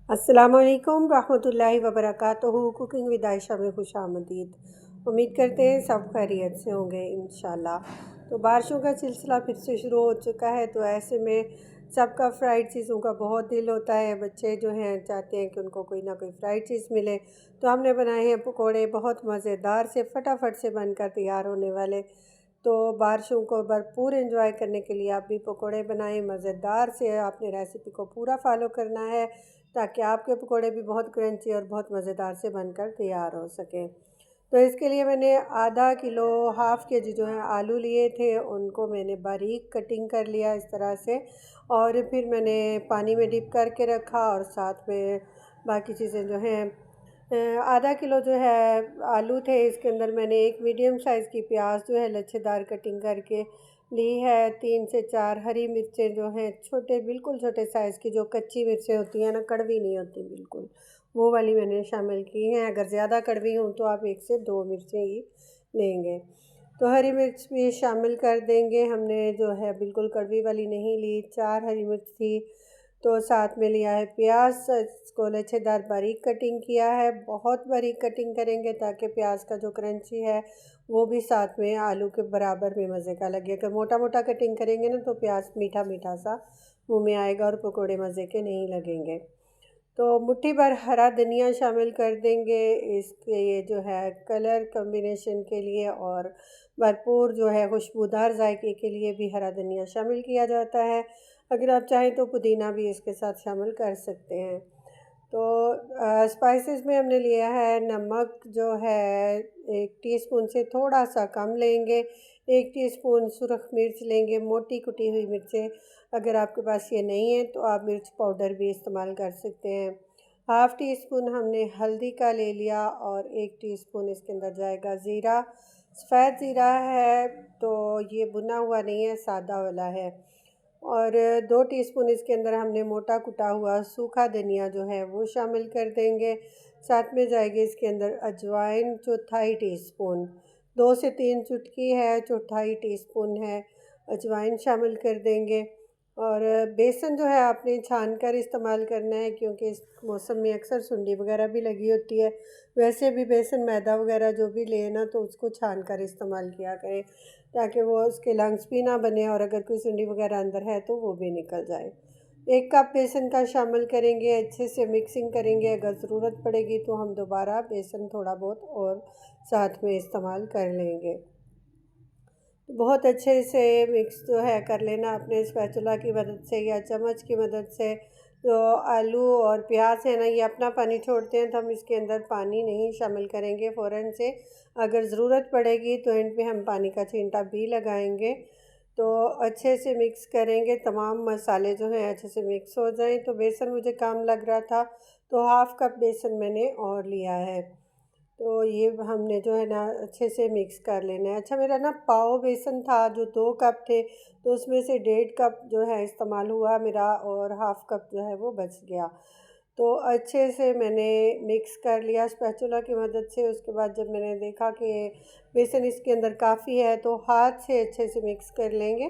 अस्सलामुअलैकुम रहमतुल्लाहि वबरकातुहू। Cooking with Ayesha में खुशामदीद। उम्मीद करते हैं सब खैरियत से होंगे इंशाल्लाह। तो बारिशों का सिलसिला फिर से शुरू हो चुका है, तो ऐसे में सबका फ़्राइड चीज़ों का बहुत दिल होता है। बच्चे जो हैं चाहते हैं कि उनको कोई ना कोई फ़्राइड चीज़ मिले, तो हमने बनाए हैं पकोड़े, बहुत मज़ेदार से फटाफट से बनकर तैयार होने वाले। तो बारिशों को भरपूर एंजॉय करने के लिए आप भी पकोड़े बनाएं मज़ेदार से। आपने रेसिपी को पूरा फॉलो करना है ताकि आपके पकोड़े भी बहुत क्रंची और बहुत मज़ेदार से बनकर तैयार हो सकें। तो इसके लिए मैंने आधा किलो हाफ़ के जी जो है आलू लिए थे, उनको मैंने बारीक कटिंग कर लिया इस तरह से, और फिर मैंने पानी में डिप करके रखा। और साथ में बाकी चीज़ें जो हैं, आधा किलो जो है आलू थे, इसके अंदर मैंने एक मीडियम साइज़ की प्याज जो है लच्छेदार कटिंग करके ली है। 3 से 4 हरी मिर्चें जो हैं छोटे, बिल्कुल छोटे साइज़ की, जो कच्ची मिर्चें होती हैं ना, कड़वी नहीं होती बिल्कुल, वो वाली मैंने शामिल की हैं। अगर ज़्यादा कड़वी हों तो आप 1 से 2 मिर्चें ही लेंगे। तो हरी मिर्च भी शामिल कर देंगे हमने, जो है बिल्कुल कड़वी वाली नहीं ली। 4 हरी मिर्च थी। तो साथ में लिया है प्याज, इसको लच्छेदार बारीक कटिंग किया है। बहुत बारीक कटिंग करेंगे ताकि प्याज का जो क्रंची है वो भी साथ में आलू के बराबर में मज़े का लगे। अगर मोटा मोटा कटिंग करेंगे ना तो प्याज मीठा मीठा सा मुंह में आएगा और पकोड़े मज़े के नहीं लगेंगे। तो मुट्ठी भर हरा धनिया शामिल कर देंगे इसके, ये जो है कलर कॉम्बिनेशन के लिए और भरपूर जो है खुशबूदार जायके के लिए भी हरा धनिया शामिल किया जाता है। अगर आप चाहें तो पुदीना भी इसके साथ शामिल कर सकते हैं। तो स्पाइसेस में हमने लिया है नमक जो है 1 टीस्पून से थोड़ा सा कम लेंगे। 1 टीस्पून सुरख मिर्च लेंगे, मोटी कुटी हुई मिर्चें। अगर आपके पास ये नहीं है तो आप मिर्च पाउडर भी इस्तेमाल कर सकते हैं। हाफ़ टी स्पून हमने हल्दी का ले लिया और 1 टीस्पून इसके अंदर जाएगा ज़ीरा। सफ़ेद ज़ीरा है, तो ये भुना हुआ नहीं है, सादा वाला है। और 2 टीस्पून इसके अंदर हमने मोटा कुटा हुआ सूखा धनिया जो है वो शामिल कर देंगे। साथ में जाएगी इसके अंदर अजवाइन, 1/4 टीस्पून। 2 से 3 चुटकी है, 1/4 टीस्पून है अजवाइन शामिल कर देंगे। और बेसन जो है आपने छान कर इस्तेमाल करना है, क्योंकि इस मौसम में अक्सर सुंडी वगैरह भी लगी होती है। वैसे भी बेसन मैदा वगैरह जो भी लेना तो उसको छान कर इस्तेमाल किया करें ताकि वो उसके लंग्स भी ना बने, और अगर कोई सुंडी वगैरह अंदर है तो वो भी निकल जाए। 1 कप बेसन का शामिल करेंगे, अच्छे से मिक्सिंग करेंगे। अगर ज़रूरत पड़ेगी तो हम दोबारा बेसन थोड़ा बहुत और साथ में इस्तेमाल कर लेंगे। बहुत अच्छे से मिक्स जो है कर लेना अपने स्पैचुला की मदद से या चम्मच की मदद से। तो आलू और प्याज है ना, ये अपना पानी छोड़ते हैं, तो हम इसके अंदर पानी नहीं शामिल करेंगे फ़ौरन से। अगर ज़रूरत पड़ेगी तो एंड पे हम पानी का छींटा भी लगाएंगे। तो अच्छे से मिक्स करेंगे, तमाम मसाले जो हैं अच्छे से मिक्स हो जाएं। तो बेसन मुझे कम लग रहा था तो हाफ़ कप बेसन मैंने और लिया है। तो ये हमने जो है ना अच्छे से मिक्स कर लेना है। अच्छा, मेरा ना पाव बेसन था जो 2 कप थे, तो उसमें से 1.5 कप जो है इस्तेमाल हुआ मेरा और हाफ़ कप जो है वो बच गया। तो अच्छे से मैंने मिक्स कर लिया स्पैचुला की मदद से। उसके बाद जब मैंने देखा कि बेसन इसके अंदर काफ़ी है तो हाथ से अच्छे से मिक्स कर लेंगे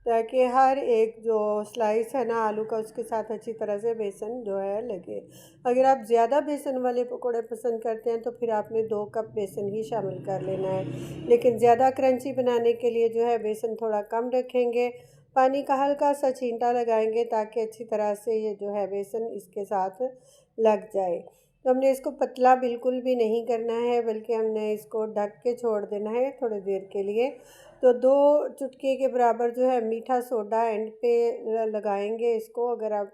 ताकि हर एक जो स्लाइस है ना आलू का उसके साथ अच्छी तरह से बेसन जो है लगे। अगर आप ज़्यादा बेसन वाले पकोड़े पसंद करते हैं तो फिर आपने 2 कप बेसन ही शामिल कर लेना है, लेकिन ज़्यादा क्रंची बनाने के लिए जो है बेसन थोड़ा कम रखेंगे। पानी का हल्का सा छींटा लगाएंगे ताकि अच्छी तरह से ये जो है बेसन इसके साथ लग जाए। तो हमने इसको पतला बिल्कुल भी नहीं करना है, बल्कि हमने इसको ढक के छोड़ देना है थोड़ी देर के लिए। तो 2 चुटकी के बराबर जो है मीठा सोडा एंड पे लगाएंगे इसको। अगर आप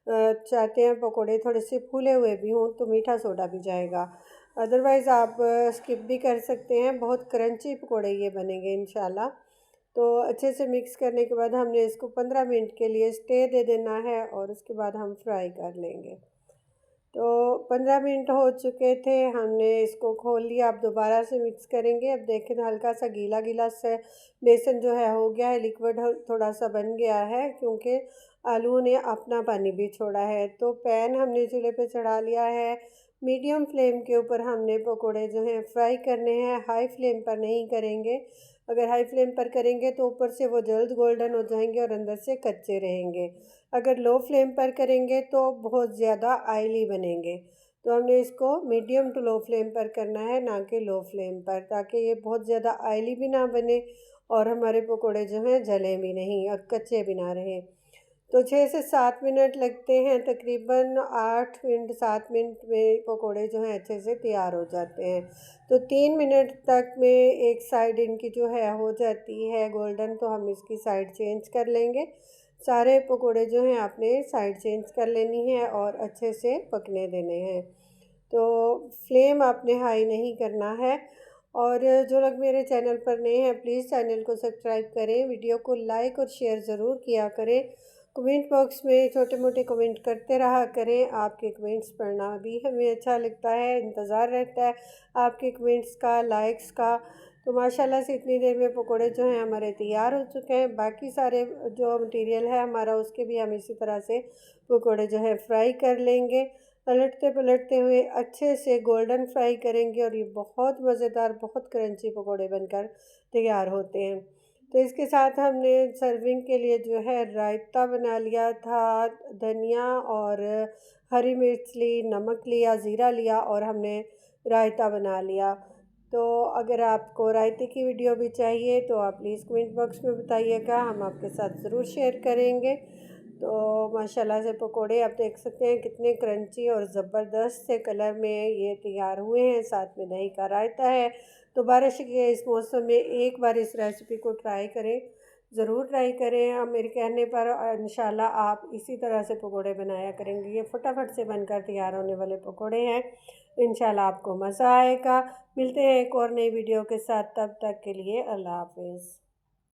चाहते हैं पकोड़े थोड़े से फूले हुए भी हों तो मीठा सोडा भी जाएगा, अदरवाइज़ आप स्किप भी कर सकते हैं। बहुत क्रंची पकोड़े ये बनेंगे इंशाल्लाह। तो अच्छे से मिक्स करने के बाद हमने इसको 15 मिनट के लिए स्टे दे देना है और उसके बाद हम फ्राई कर लेंगे। तो 15 मिनट हो चुके थे, हमने इसको खोल लिया। अब दोबारा से मिक्स करेंगे। अब देखें तो हल्का सा गीला गीला से बेसन जो है हो गया है, लिक्विड थोड़ा सा बन गया है, क्योंकि आलू ने अपना पानी भी छोड़ा है। तो पैन हमने चूल्हे पे चढ़ा लिया है। मीडियम फ्लेम के ऊपर हमने पकोड़े जो हैं फ्राई करने हैं, हाई फ्लेम पर नहीं करेंगे। अगर हाई फ्लेम पर करेंगे तो ऊपर से वो जल्द गोल्डन हो जाएंगे और अंदर से कच्चे रहेंगे। अगर लो फ्लेम पर करेंगे तो बहुत ज़्यादा ऑयली बनेंगे। तो हमने इसको मीडियम टू लो फ्लेम पर करना है, ना कि लो फ्लेम पर, ताकि ये बहुत ज़्यादा ऑयली भी ना बने और हमारे पकोड़े जो हैं जलें भी नहीं और कच्चे भी ना रहें। तो 6 से 7 मिनट लगते हैं, तकरीबन 8 मिनट 7 मिनट में पकोड़े जो हैं अच्छे से तैयार हो जाते हैं। तो 3 मिनट तक में एक साइड इनकी जो है हो जाती है गोल्डन, तो हम इसकी साइड चेंज कर लेंगे। सारे पकोड़े जो हैं आपने साइड चेंज कर लेनी है और अच्छे से पकने देने हैं। तो फ्लेम आपने हाई नहीं करना है। और जो लोग मेरे चैनल पर नए हैं प्लीज़ चैनल को सब्सक्राइब करें, वीडियो को लाइक और शेयर ज़रूर किया करें। कमेंट बॉक्स में छोटे मोटे कमेंट करते रहा करें, आपके कमेंट्स पढ़ना भी हमें अच्छा लगता है, इंतज़ार रहता है आपके कमेंट्स का, लाइक्स का। तो माशाल्लाह से इतनी देर में पकोड़े जो हैं हमारे तैयार हो चुके हैं। बाकी सारे जो मटेरियल है हमारा उसके भी हम इसी तरह से पकोड़े जो है फ्राई कर लेंगे। पलटते पलटते हुए अच्छे से गोल्डन फ्राई करेंगे और ये बहुत मज़ेदार, बहुत क्रंची पकोड़े बनकर तैयार होते हैं। तो इसके साथ हमने सर्विंग के लिए जो है रायता बना लिया था, धनिया और हरी मिर्च ली, नमक लिया, ज़ीरा लिया और हमने रायता बना लिया। तो अगर आपको रायते की वीडियो भी चाहिए तो आप प्लीज़ कमेंट बॉक्स में बताइएगा, हम आपके साथ ज़रूर शेयर करेंगे। तो माशाल्लाह से पकोड़े आप देख सकते हैं कितने क्रंची और ज़बरदस्त से कलर में ये तैयार हुए हैं, साथ में दही का रायता है। तो बारिश के इस मौसम में एक बार इस रेसिपी को ट्राई करें, ज़रूर ट्राई करें। अब मेरे कहने पर इंशाल्लाह आप इसी तरह से पकोड़े बनाया करेंगे। ये फटाफट से बनकर तैयार होने वाले पकोड़े हैं, इंशाल्लाह आपको मज़ा आएगा। मिलते हैं एक और नई वीडियो के साथ, तब तक के लिए अल्लाह हाफिज़।